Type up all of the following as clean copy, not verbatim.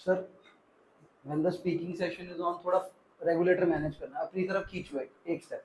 Sir when the speaking session is on, थोड़ा regulator manage करना, अपनी तरफ खींचो एक स्टेप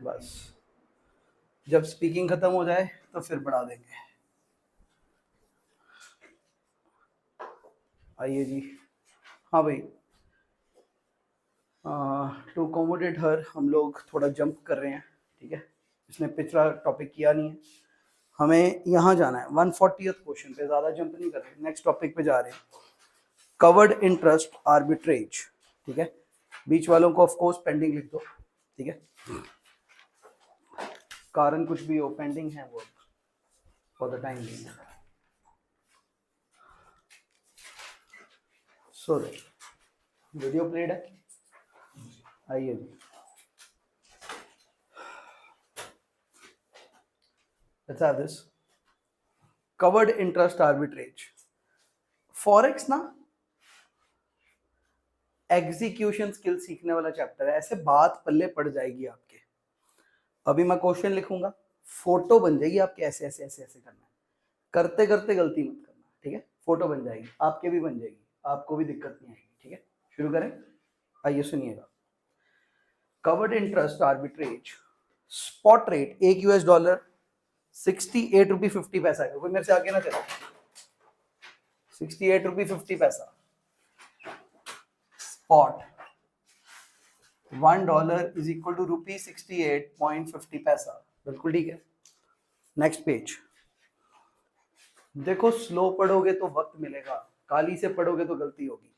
बस। जब स्पीकिंग खत्म हो जाए तो फिर बढ़ा देंगे। आइए जी। हाँ भाई, टू अकोमोडेट हर हम लोग थोड़ा जंप कर रहे हैं, ठीक है। इसने पिछला टॉपिक किया नहीं है, हमें यहाँ जाना है 140th क्वेश्चन पे, ज़्यादा जंप नहीं कर रहे, नेक्स्ट टॉपिक पे जा रहे हैं। कवर्ड इंटरेस्ट आर्बिट्रेज, ठीक है। बीच वालों को ऑफ कोर्स पेंडिंग लिख दो, ठीक है। कारण कुछ भी हो, पेंडिंग है वो for the time being. So video played है, आइए जी। Let's have this covered interest arbitrage. Forex ना एग्जीक्यूशन स्किल सीखने वाला चैप्टर है, ऐसे बात पल्ले पड़ जाएगी आपके। अभी मैं क्वेश्चन लिखूंगा, फोटो बन जाएगी आपके, ऐसे ऐसे ऐसे ऐसे करना है, करते करते गलती मत करना, ठीक है। फोटो बन जाएगी, आपके भी बन जाएगी, आपको भी दिक्कत नहीं आएगी, ठीक है। शुरू करें, आइए सुनिएगा। Covered interest arbitrage, spot rate एक यूएस डॉलर 68 रुपये 50 पैसा है। कोई मेरे से आगे ना चले। 68 रुपये 50 पैसा स्पॉट, $1 इज इक्वल टू ₹68.50। बिल्कुल ठीक है। नेक्स्ट पेज देखो, स्लो पढ़ोगे तो वक्त मिलेगा, काली से पढ़ोगे तो गलती होगी।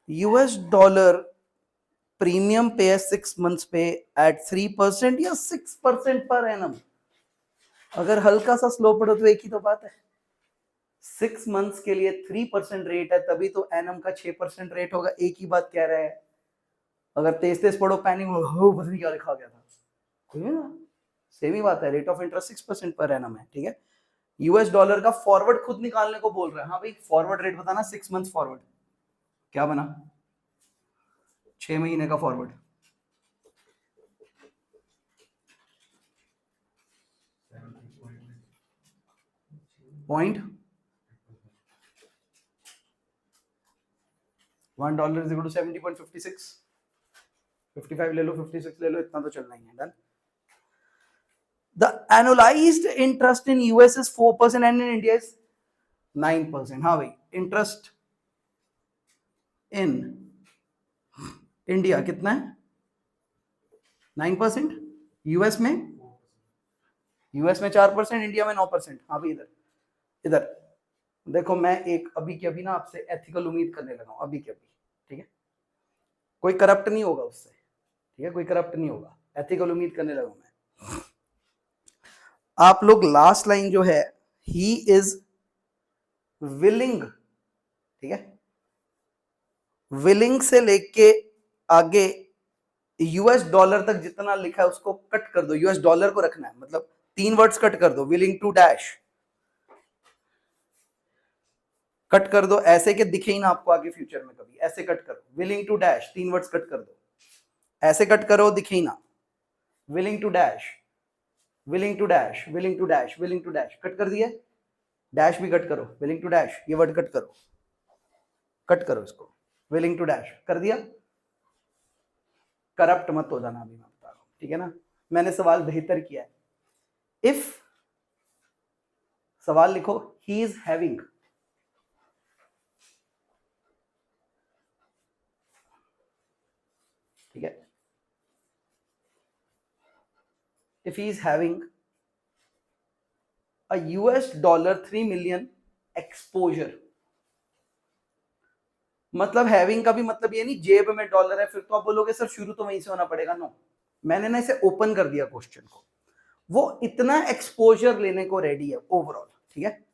यूएस डॉलर प्रीमियम पे है 6 मंथ्स पे एट 3% या 6% पर एनम। अगर हल्का सा स्लो पढ़ो तो एक ही तो बात है, 6 मंथ्स के लिए 3% रेट है, तभी तो एनम का 6% रेट होगा, एक ही बात कह रहा है। अगर तेज तेज पढ़ो पैनिक हो, पता नहीं क्या लिखा गया था, सेम ही बात है। Rate of interest 6% per annum है, ठीक है। यूएस डॉलर का फॉरवर्ड खुद निकालने को बोल रहा है। हाँ भाई, फॉरवर्ड रेट बताना, 6 मंथ्स फॉरवर्ड क्या बना, 6 महीने का forward. Point $1 is equal to 70.56, 55 ले लो, 56 ले लो, इतना तो चलना ही है। Done. The annualized interest in US is 4% and in India is 9%। हाँ भाई, इंटरेस्ट इन इंडिया कितना है, 9%। यूएस में 4%, इंडिया में 9%। हाँ भाई, इधर इधर देखो, मैं एक अभी के अभी ना आपसे एथिकल उम्मीद करने लगा हूं, अभी के अभी, ठीक है। कोई करप्ट नहीं होगा उससे, ठीक है, कोई करप्ट नहीं होगा, एथिकल उम्मीद करने लगा मैं। आप लोग लास्ट लाइन जो है, ही इज विलिंग, ठीक है, विलिंग से लेके आगे यूएस डॉलर तक जितना लिखा है उसको कट कर दो, यूएस डॉलर को रखना है, मतलब 3 वर्ड्स कट कर दो, विलिंग टू डैश कट कर दो, ऐसे के दिखे ही ना आपको आगे फ्यूचर में कभी, ऐसे कट करो, willing to dash 3 words cut कर दो, ऐसे कट करो, दिखे ही ना, willing to dash, willing to dash, willing to dash, willing to dash, cut कर दिया, डैश भी कट करो, विलिंग टू डैश, ये वर्ड कट करो, कट करो इसको, विलिंग टू डैश कर दिया। करप्ट मत हो जाना, अभी मैं बता रहा हूं, ठीक है ना। मैंने सवाल बेहतर किया है। इफ सवाल लिखो, ही इज हैविंग, ठीक है, if he is having a US dollar 3 million exposure, मतलब हैविंग का भी मतलब ये नहीं जेब में डॉलर है, फिर तो आप बोलोगे सर शुरू तो वहीं से होना पड़ेगा। नो, मैंने ना इसे ओपन कर दिया क्वेश्चन को, वो इतना एक्सपोजर लेने को रेडी है ओवरऑल, ठीक है,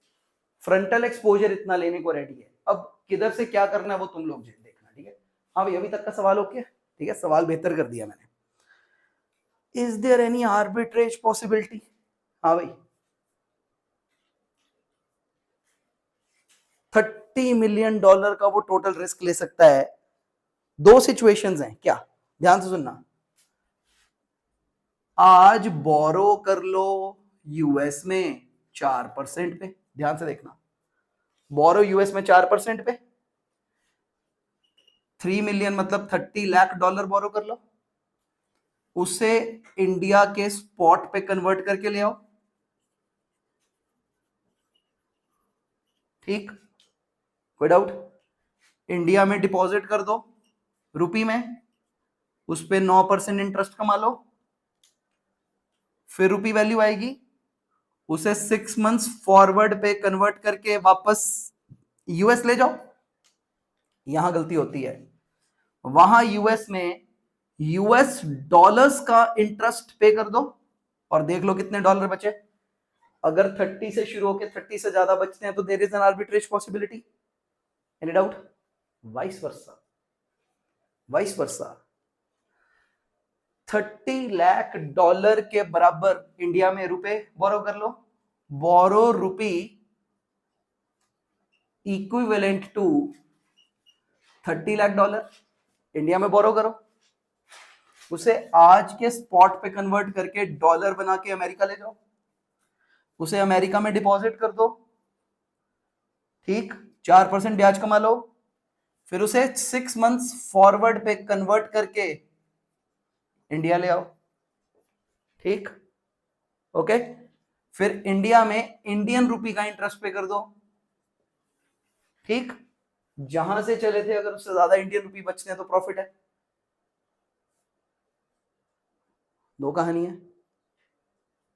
फ्रंटल एक्सपोजर इतना लेने को रेडी है। अब किधर से क्या करना है वो तुम लोग देखना, ठीक है। हाँ भाई, अभी तक का सवाल ओके, ठीक है, सवाल बेहतर कर दिया मैंने। Is there any arbitrage possibility? हाँ भाई, $30 मिलियन का वो टोटल रिस्क ले सकता है। दो सिचुएशंस हैं क्या, ध्यान से सुनना। आज बोरो कर लो यूएस में 4% पे, ध्यान से देखना, बोरो यूएस में 4% पे, 3 मिलियन मतलब 30 लाख डॉलर बोरो कर लो, उसे इंडिया के स्पॉट पे कन्वर्ट करके ले आओ, ठीक, कोई डाउट? इंडिया में डिपॉजिट कर दो रुपी में, उस पे 9% इंटरेस्ट कमा लो, फिर रुपी वैल्यू आएगी, उसे 6 मंथ्स फॉरवर्ड पे कन्वर्ट करके वापस यूएस ले जाओ। यहां गलती होती है, वहां यूएस में यूएस डॉलर्स का इंटरेस्ट पे कर दो और देख लो कितने डॉलर बचे। अगर 30 से शुरू होकर 30 से ज्यादा बचते हैं तो there is an arbitrage possibility, any doubt? Vice versa, vice versa. 30 lakh dollar के बराबर इंडिया में रुपए बोरो कर लो, borrow rupee equivalent to 30 lakh dollar, India में बोरो करो, उसे आज के स्पॉट पे कन्वर्ट करके डॉलर बना के अमेरिका ले जाओ, उसे अमेरिका में डिपॉजिट कर दो, ठीक, 4% ब्याज कमा लो, फिर उसे 6 मंथ्स फॉरवर्ड पे कन्वर्ट करके इंडिया ले आओ, ठीक, ओके, फिर इंडिया में इंडियन रुपी का इंटरेस्ट पे कर दो, ठीक, जहां से चले थे अगर उससे ज्यादा इंडियन रुपी बचते हैं तो प्रॉफिट है। दो कहानी है,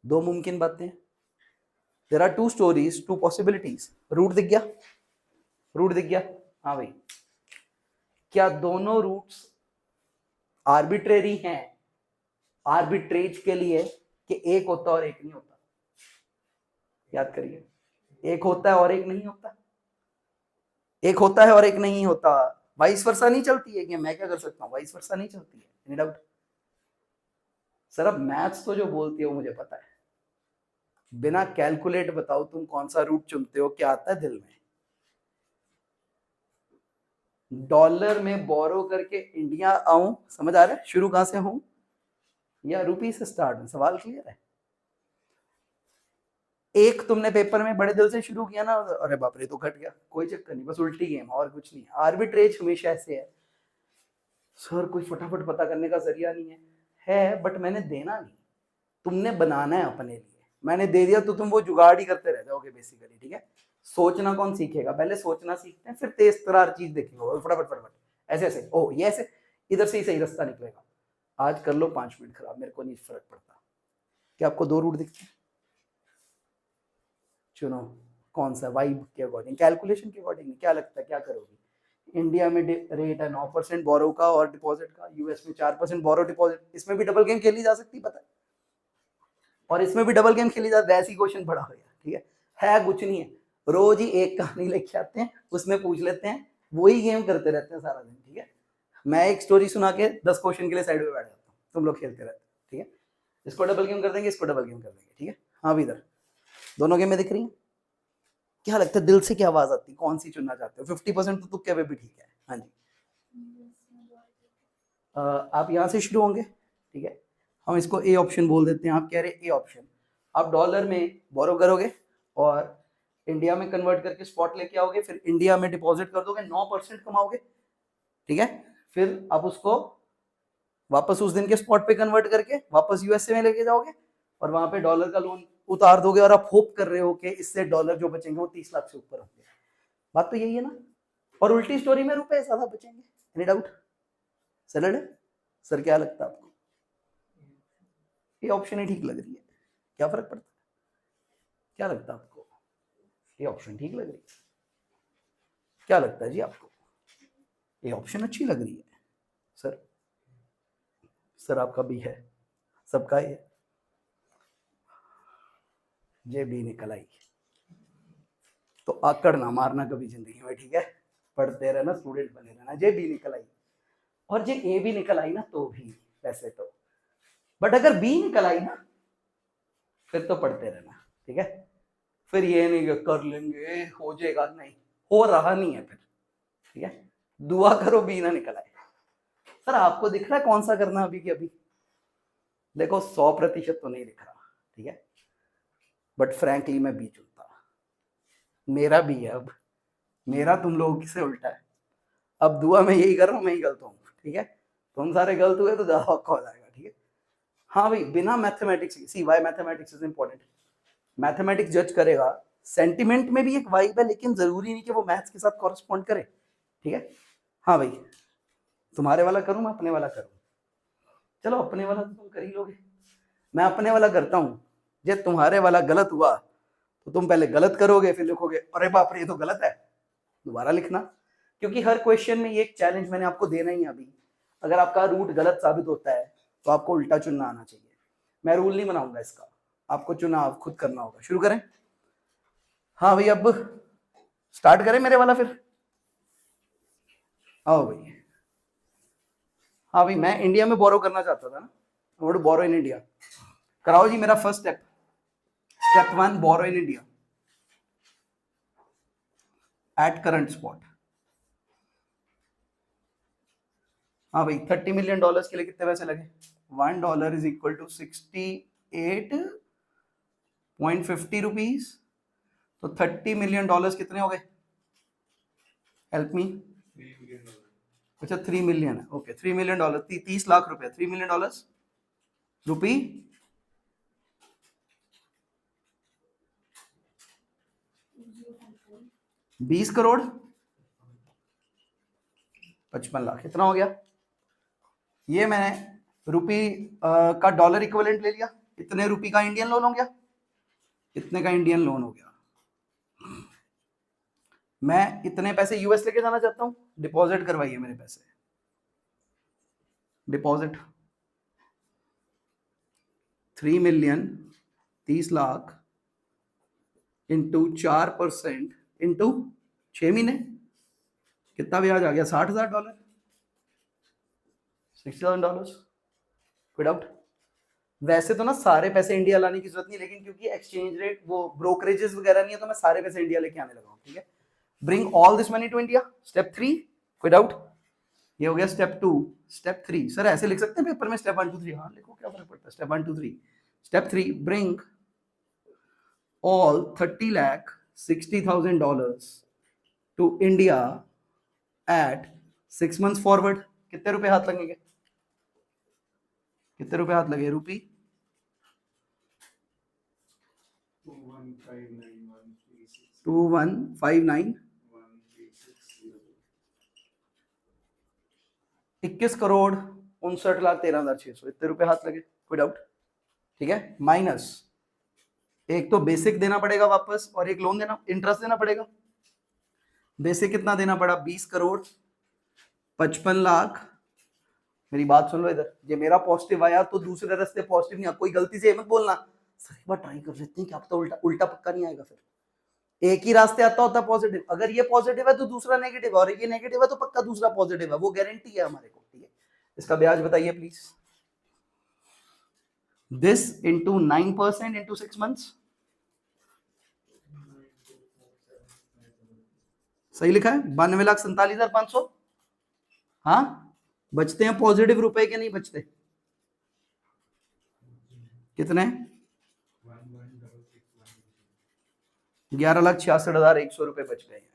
दो मुमकिन बातें। There are two stories, two possibilities. Route दिख गया? रूट दिख गया? हाँ भाई, क्या दोनों रूट्स आर्बिट्रेरी हैं आर्बिट्रेज के लिए कि एक होता और एक नहीं होता? याद करिए, एक होता है और एक नहीं होता, एक होता है और एक नहीं होता। वाइस वर्सा नहीं चलती है कि मैं क्या कर सकता हूँ, वाइस वर्सा नहीं चलती है, एनी डाउट? सर अब मैथ्स तो जो बोलती हो मुझे पता है, बिना कैलकुलेट बताओ तुम कौन सा रूट चुनते हो, क्या आता है दिल में? डॉलर में बोरो करके इंडिया आऊं, समझ आ रहा है शुरू कहां से हूं, या रुपी से स्टार्ट हूं? सवाल क्लियर है? एक तुमने पेपर में बड़े दिल से शुरू किया ना, अरे बाप रे तो घट गया, कोई चक्कर नहीं, बस उल्टी गेम और कुछ नहीं। आर्बिट्रेज हमेशा ऐसे है, सर कोई फटाफट पता करने का जरिया नहीं है बट मैंने देना नहीं, तुमने बनाना है अपने लिए, मैंने दे दिया तो तुम वो जुगाड़ ही करते रह जाओगे बेसिकली, ठीक है? सोचना कौन सीखेगा? पहले सोचना सीखते हैं, फिर तेज तरार चीज देखेगा, फटाफट फटाफट ऐसे ऐसे, ओ ये ऐसे, इधर से ही सही रास्ता निकलेगा। आज कर लो 5 मिनट खराब, मेरे को नहीं फर्क पड़ता। क्या आपको दो रूट दिखते हैं? चुनो कौन सा, वाइब के अकॉर्डिंग, कैलकुलेशन के अकॉर्डिंग, क्या लगता है क्या करोगी? इंडिया में रेट है 9% बोरो का और डिपॉजिट का, यूएस में 4% बोरो डिपॉजिट, इसमें भी डबल गेम खेली जा सकती, पता है? और इसमें भी डबल गेम खेली जा, वैसी क्वेश्चन पड़ा हो गया, ठीक है कुछ नहीं है, रोज ही एक कहानी लेके आते हैं, उसमें पूछ लेते हैं, वही गेम करते रहते हैं सारा दिन, ठीक है? मैं एक स्टोरी सुना के 10 क्वेश्चन के लिए साइड में बैठ जाता हूँ, तुम लोग खेलते रहते, ठीक है? इसको डबल गेम कर देंगे, इसको डबल गेम कर देंगे, ठीक है? हाँ भी, इधर दोनों गेमें दिख रही हैं? क्या लगता है दिल से क्या आवाज आती है, कौन सी चुनना चाहते हो? 50% तो तुक्के पे भी ठीक है। हाँ जी, आप यहाँ से शुरू होंगे, ठीक है? हम इसको ए ऑप्शन बोल देते हैं, आप कह रहे ए ऑप्शन, आप डॉलर में बोरो करोगे और इंडिया में कन्वर्ट करके स्पॉट लेके आओगे, फिर इंडिया में डिपॉजिट कर दोगे, 9% कमाओगे, ठीक है? फिर आप उसको वापस उस दिन के स्पॉट पे कन्वर्ट करके वापस यूएसए में लेके जाओगे और वहां पे डॉलर का लोन उतार दोगे और आप होप कर रहे हो कि इससे डॉलर जो बचेंगे वो 30 लाख से ऊपर होंगे। बात तो यही है ना? और उल्टी स्टोरी में रुपए ज्यादा बचेंगे, एनी डाउट? सैलड है? सर क्या लगता है आपको? ये ऑप्शन ही ठीक लग रही है, क्या फर्क पड़ता है? क्या लगता है आपको? ये ऑप्शन ठीक लग रही है? क्या लगता है जी आपको? ये ऑप्शन अच्छी लग रही है? सर सर आपका भी है, सबका ही है। जे बी निकल आई तो आकड़ ना मारना कभी जिंदगी में, ठीक है? पढ़ते रहना, स्टूडेंट बने रहना। जे बी निकल आई और जे ए भी निकल आई ना तो भी, वैसे तो, बट अगर बी निकल आई ना फिर तो पढ़ते रहना, ठीक है? फिर ये नहीं कर लेंगे हो जाएगा, नहीं हो रहा नहीं है फिर, ठीक है? दुआ करो बी ना निकल आए। सर आपको दिख रहा है कौन सा करना अभी की अभी? देखो 100% तो नहीं दिख रहा, ठीक है? बट फ्रैंकली मैं बी चुनता, मेरा भी है अब, मेरा तुम लोगों से उल्टा है। अब दुआ मैं यही कर रहा हूँ, मैं ही गलत हूँ, ठीक है। तुम सारे गलत हुए तो ज्यादा औखा हो जाएगा, ठीक है। हाँ भाई, बिना mathematics, see why mathematics is important. Mathematics जज करेगा, सेंटिमेंट में भी एक वाइब है, लेकिन जरूरी नहीं कि वो मैथ्स के साथ कॉरेस्पॉन्ड करे, ठीक है। हाँ भाई, तुम्हारे वाला करूँ, मैं अपने वाला करूँ? चलो अपने वाला तो तुम कर ही लोगे, मैं अपने वाला करता हूँ। जब तुम्हारे वाला गलत हुआ तो तुम पहले गलत करोगे, फिर लिखोगे अरे बाप रे ये तो गलत है, दोबारा लिखना। क्योंकि हर क्वेश्चन में ये एक चैलेंज मैंने आपको देना ही है अभी। अगर आपका रूट गलत साबित होता है तो आपको उल्टा चुनना आना चाहिए। मैं रूल नहीं बनाऊंगा इसका, आपको चुनाव खुद करना होगा। शुरू करें? हाँ भाई, अब स्टार्ट करें मेरे वाला फिर? आओ भाई। हाँ भाई, मैं इंडिया में बोरो करना चाहता था ना, आई बोरो इन इंडिया। कराओ जी मेरा first step. Step 1, borrow in India at current spot. हाँ भाई, $30 मिलियन के लिए कितने पैसे लगे? $1 इज इक्वल टू 68.50 रुपीज। तो $30 मिलियन कितने हो गए? Help me. अच्छा 3 मिलियन है, ओके। $3 मिलियन, 30 लाख रुपए। $3 मिलियन रुपी 20 करोड़ 55 लाख, इतना हो गया। ये मैंने रुपी का डॉलर इक्विवेलेंट ले लिया। इतने रुपी का इंडियन लोन हो गया, इतने का इंडियन लोन हो गया। मैं इतने पैसे यूएस लेके जाना चाहता हूं, डिपॉजिट करवाइए मेरे पैसे। Deposit 3 million 30 lakh into 4% into 6 महीने, कितना ब्याज आ गया? $60,000, $60,000 विदाउट। वैसे तो ना सारे पैसे इंडिया लाने की जरूरत नहीं, लेकिन क्योंकि एक्सचेंज रेट वो ब्रोकरेजेस वगैरह नहीं है, तो मैं सारे पैसे इंडिया लेके आने लगा हूं, ठीक है। Bring all this money to India, step 3 without. ये हो गया स्टेप 2। स्टेप 3 सर ऐसे लिख सकते हैं पेपर में, स्टेप 1 2 3? हाँ लिखो, क्या फर्क पड़ता है। Step 1 2 3। Step 3, bring all 30,60,000 to India at 6 months forward। कितने रुपए हाथ लगेंगे? कितने रुपए हाथ लगे? रुपी 2159 21 करोड़ 59,13,600, इतने रुपए हाथ लगे विदाउट, ठीक है। माइनस एक तो बेसिक देना पड़ेगा वापस, और एक लोन देना, इंटरेस्ट देना पड़ेगा। बेसिक कितना देना पड़ा? 20 करोड़ 55 लाख। मेरी बात सुन लो इधर, ये मेरा पॉजिटिव आया तो दूसरे रास्ते पॉजिटिव नहीं आया। कोई गलती से मत बोलना, सर एक बार ट्राई कर लेते हैं, क्या पता उल्टा उल्टा पक्का नहीं आएगा। फिर एक ही रास्ते आता होता पॉजिटिव। अगर ये पॉजिटिव है तो दूसरा नेगेटिव, और ये नेगेटिव है तो पक्का दूसरा पॉजिटिव है, वो गारंटी है हमारे को, ठीक है। इसका ब्याज बताइए please. This into 9% into 6 months। सही लिखा है, 92,47,500। हाँ, बचते हैं पॉजिटिव रुपए के नहीं बचते? कितने? 11,66,100 रुपए बच गए हैं।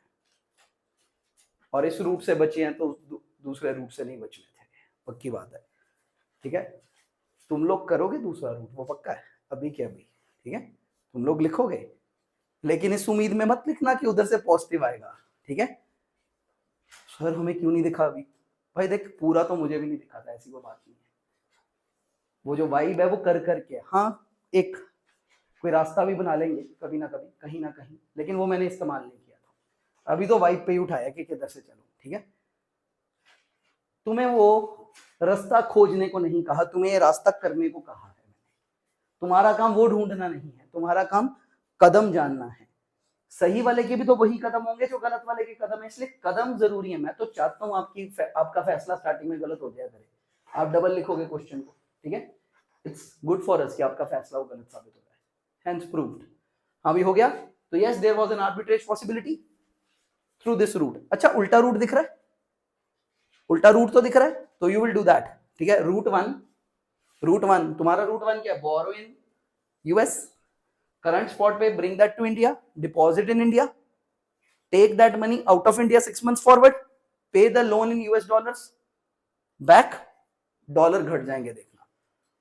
और इस रूट से बचे हैं तो दूसरे रूट से नहीं बचने थे, पक्की बात है, ठीक है। तुम लोग करोगे दूसरा रूट, वो पक्का है, अभी के अभी, ठीक है। तुम लोग लिखोगे, लेकिन इस उम्मीद में मत लिखना कि उधर से पॉजिटिव आएगा, ठीक है। सर हमें क्यों नहीं दिखा अभी? भाई देख, पूरा तो मुझे भी नहीं दिखा था, ऐसी वो बात नहीं है। वो जो वाइब है वो कर करके, हाँ एक कोई रास्ता भी बना लेंगे कभी ना कभी, कहीं ना कहीं, लेकिन वो मैंने इस्तेमाल नहीं किया था। अभी तो वाइब पे ही उठाया कि किधर से चलो, ठीक है। तुम्हें वो रास्ता खोजने को नहीं कहा, तुम्हें ये रास्ता करने को कहा है। तुम्हारा काम वो ढूंढना नहीं है, तुम्हारा काम कदम जानना है। सही वाले के भी तो वही कदम होंगे जो गलत वाले के कदम है, इसलिए कदम जरूरी है। मैं तो चाहता हूं आपका फैसला स्टार्टिंग में गलत हो जाया करे, आप डबल लिखोगे क्वेश्चन को, ठीक है। इट्स गुड फॉर अस कि आपका फैसला वो गलत साबित हो जाए, हेंस प्रूव्ड। हाँ भी हो गया। तो yes, there was an arbitrage possibility through this route. अच्छा उल्टा रूट दिख रहा है? उल्टा रूट तो दिख रहा है, तो यू विल डू दैट, ठीक है। रूट वन तुम्हारा रूट वन क्या? Borrow in US, current spot पे bring that to India, deposit in India, take that money out of India 6 months forward, pay the loan in US dollars back, dollar घट जाएंगे देखना।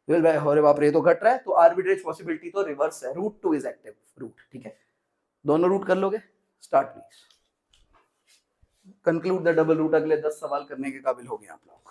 Will भाई अरे बाप रे तो घट रहा है, तो आर्बिट्रेज पॉसिबिलिटी तो रिवर्स है, रूट 2 इज एक्टिव रूट, ठीक है। दोनों रूट कर लोगे, start please. Conclude the double route, अगले 10 सवाल करने के काबिल हो गए आप लोग।